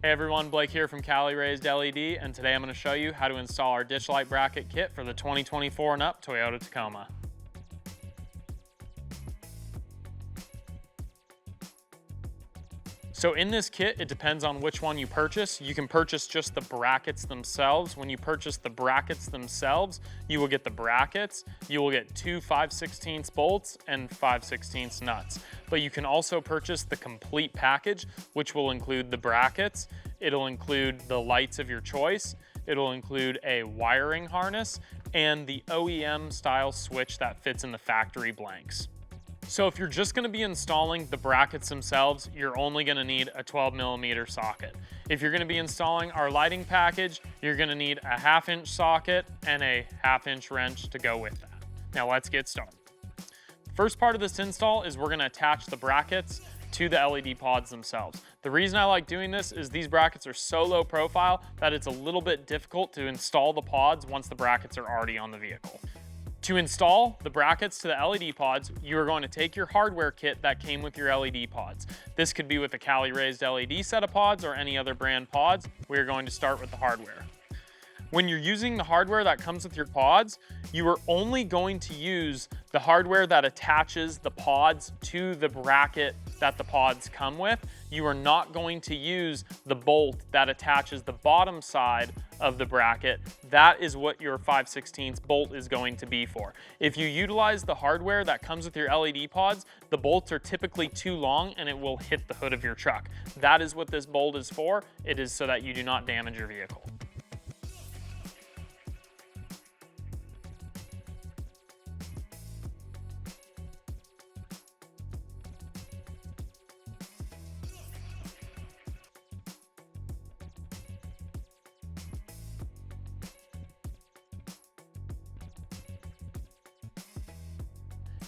Hey everyone, Blake here from Cali Raised LED, and today I'm going to show you how to install our ditch light bracket kit for the 2024 and up Toyota Tacoma. So in this kit, it depends on which one you purchase. You can purchase just the brackets themselves. When you purchase the brackets themselves, you will get the brackets, you will get two 5/16 bolts and 5/16 nuts. But you can also purchase the complete package, which will include the brackets, it'll include the lights of your choice, it'll include a wiring harness, and the OEM style switch that fits in the factory blanks. So if you're just going to be installing the brackets themselves, you're only going to need a 12mm socket. If you're going to be installing our lighting package, you're going to need a 1/2" socket and a 1/2" wrench to go with that. Now let's get started. First part of this install is we're going to attach the brackets to the LED pods themselves. The reason I like doing this is these brackets are so low profile that it's a little bit difficult to install the pods once the brackets are already on the vehicle. To install the brackets to the LED pods, you are going to take your hardware kit that came with your LED pods. This could be with the Cali Raised LED set of pods or any other brand pods. We are going to start with the hardware. When you're using the hardware that comes with your pods, you are only going to use the hardware that attaches the pods to the bracket that the pods come with. You are not going to use the bolt that attaches the bottom side of the bracket. That is what your 5/16 bolt is going to be for. If you utilize the hardware that comes with your LED pods, the bolts are typically too long and it will hit the hood of your truck. That is what this bolt is for. It is so that you do not damage your vehicle.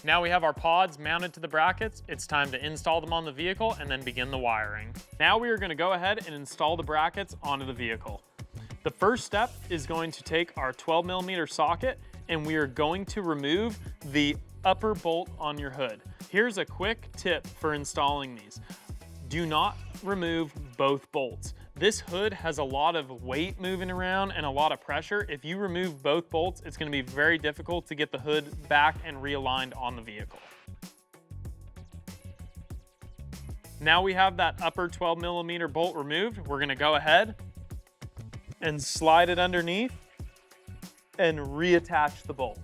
Now we have our pods mounted to the brackets. It's time to install them on the vehicle and then begin the wiring. Now we are going to go ahead and install the brackets onto the vehicle. The first step is going to take our 12mm socket and we are going to remove the upper bolt on your hood. Here's a quick tip for installing these. Do not remove both bolts. This hood has a lot of weight moving around and a lot of pressure. If you remove both bolts, it's going to be very difficult to get the hood back and realigned on the vehicle. Now we have that upper 12mm bolt removed. We're going to go ahead and slide it underneath and reattach the bolt.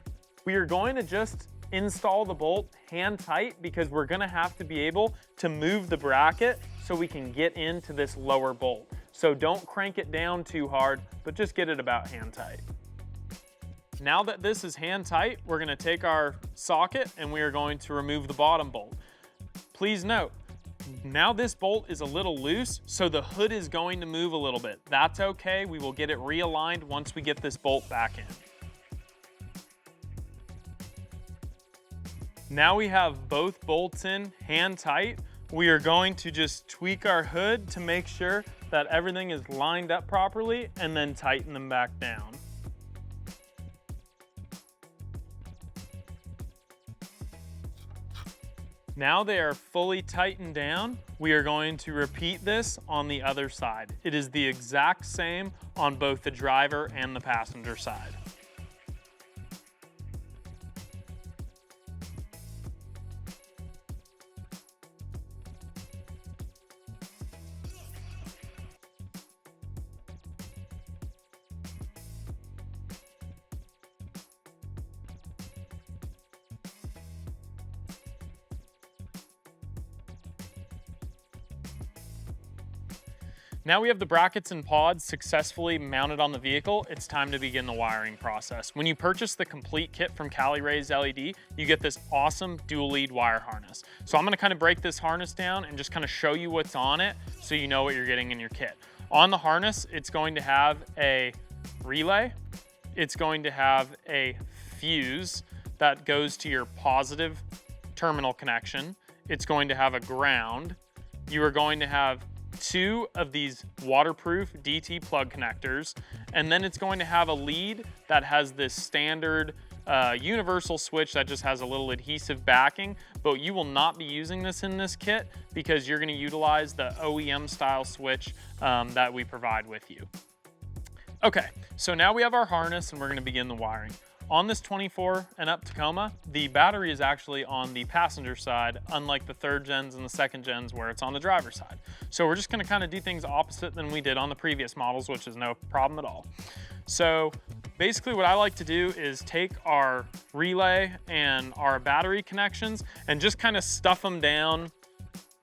We are going to just install the bolt hand tight because we're going to have to be able to move the bracket so we can get into this lower bolt. So don't crank it down too hard, but just get it about hand tight. Now that this is hand tight, we're going to take our socket and we are going to remove the bottom bolt. Please note, now this bolt is a little loose, so the hood is going to move a little bit. That's okay, we will get it realigned once we get this bolt back in. Now we have both bolts in hand tight. We are going to just tweak our hood to make sure that everything is lined up properly and then tighten them back down. Now they are fully tightened down. We are going to repeat this on the other side. It is the exact same on both the driver and the passenger side. Now we have the brackets and pods successfully mounted on the vehicle, it's time to begin the wiring process. When you purchase the complete kit from Cali Raised LED, you get this awesome dual lead wire harness. So I'm gonna kind of break this harness down and just kind of show you what's on it so you know what you're getting in your kit. On the harness, it's going to have a relay, it's going to have a fuse that goes to your positive terminal connection, it's going to have a ground, you are going to have two of these waterproof DT plug connectors, and then it's going to have a lead that has this standard universal switch that just has a little adhesive backing, but you will not be using this in this kit because you're gonna utilize the OEM style switch that we provide with you. Okay, so now we have our harness and we're gonna begin the wiring. On this 24 and up Tacoma, the battery is actually on the passenger side, unlike the 3rd gens and the 2nd gens where it's on the driver's side. So we're just gonna kind of do things opposite than we did on the previous models, which is no problem at all. So basically what I like to do is take our relay and our battery connections and just kind of stuff them down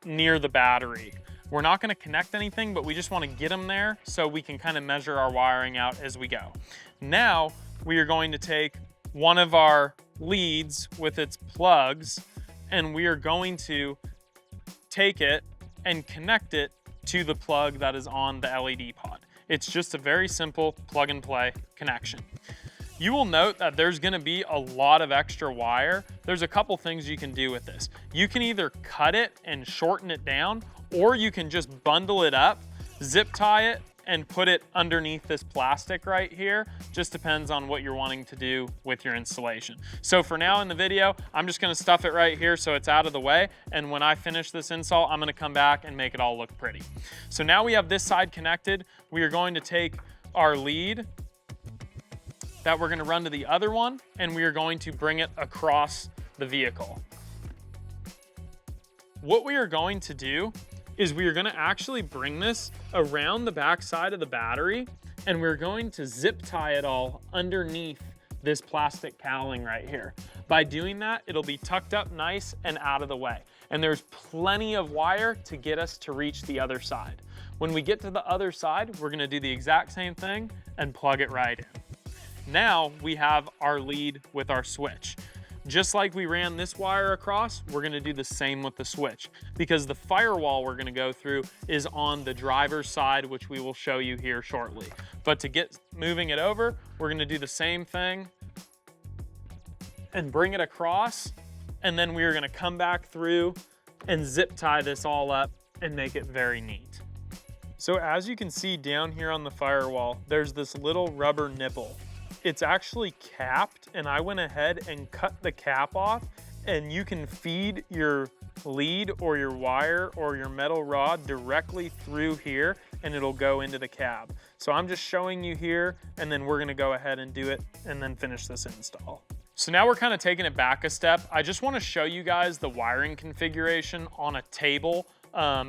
near the battery. We're not gonna connect anything, but we just wanna get them there so we can kind of measure our wiring out as we go. Now, we are going to take one of our leads with its plugs and we are going to take it and connect it to the plug that is on the LED pod. It's just a very simple plug and play connection. You will note that there's gonna be a lot of extra wire. There's a couple things you can do with this. You can either cut it and shorten it down, or you can just bundle it up, zip tie it, and put it underneath this plastic right here. Just depends on what you're wanting to do with your installation. So for now in the video, I'm just gonna stuff it right here so it's out of the way. And when I finish this install, I'm gonna come back and make it all look pretty. So now we have this side connected. We are going to take our lead that we're gonna run to the other one, and we are going to bring it across the vehicle. What we are going to do is we are gonna actually bring this around the back side of the battery, and we're going to zip tie it all underneath this plastic cowling right here. By doing that, it'll be tucked up nice and out of the way. And there's plenty of wire to get us to reach the other side. When we get to the other side, we're gonna do the exact same thing and plug it right in. Now we have our lead with our switch. Just like we ran this wire across, we're gonna do the same with the switch because the firewall we're gonna go through is on the driver's side, which we will show you here shortly. But to get moving it over, we're gonna do the same thing and bring it across, and then we are gonna come back through and zip tie this all up and make it very neat. So as you can see down here on the firewall, there's this little rubber nipple. It's actually capped, and I went ahead and cut the cap off, and you can feed your lead or your wire or your metal rod directly through here and it'll go into the cab. So I'm just showing you here, and then we're gonna go ahead and do it and then finish this install. So now we're kind of taking it back a step. I just wanna show you guys the wiring configuration on a table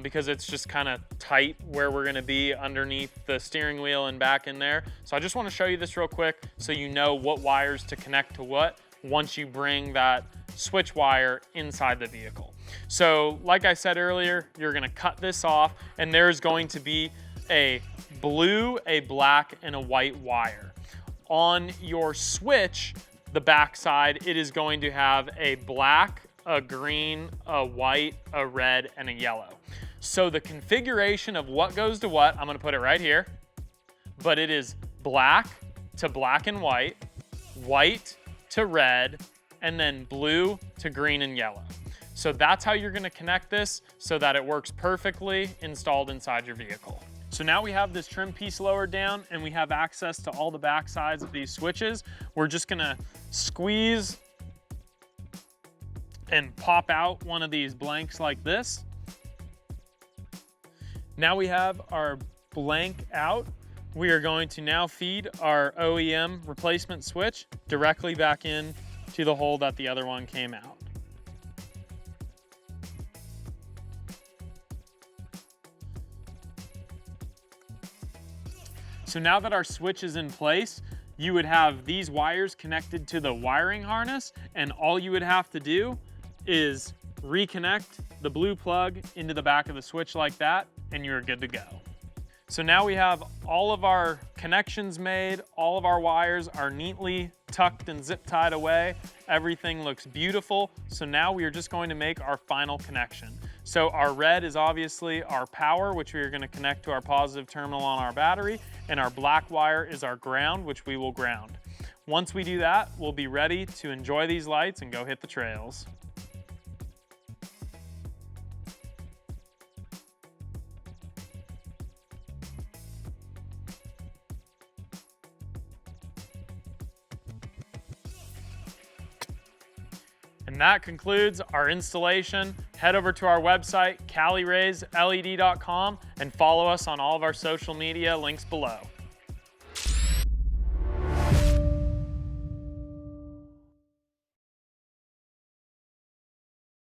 because it's just kind of tight where we're gonna be underneath the steering wheel and back in there. So I just wanna show you this real quick so you know what wires to connect to what once you bring that switch wire inside the vehicle. So like I said earlier, you're gonna cut this off, and there's going to be a blue, a black, and a white wire. On your switch, the back side, it is going to have a black, a green, a white, a red, and a yellow. So the configuration of what goes to what, I'm gonna put it right here, but it is black to black and white, white to red, and then blue to green and yellow. So that's how you're gonna connect this so that it works perfectly installed inside your vehicle. So now we have this trim piece lowered down and we have access to all the back sides of these switches. We're just gonna squeeze and pop out one of these blanks like this. Now we have our blank out. We are going to now feed our OEM replacement switch directly back in to the hole that the other one came out. So now that our switch is in place, you would have these wires connected to the wiring harness, and all you would have to do is reconnect the blue plug into the back of the switch like that, and you're good to go. So now we have all of our connections made, all of our wires are neatly tucked and zip tied away. Everything looks beautiful. So now we are just going to make our final connection. So our red is obviously our power, which we are going to connect to our positive terminal on our battery, and our black wire is our ground, which we will ground. Once we do that, we'll be ready to enjoy these lights and go hit the trails. And that concludes our installation. Head over to our website, caliraysled.com, and follow us on all of our social media, links below.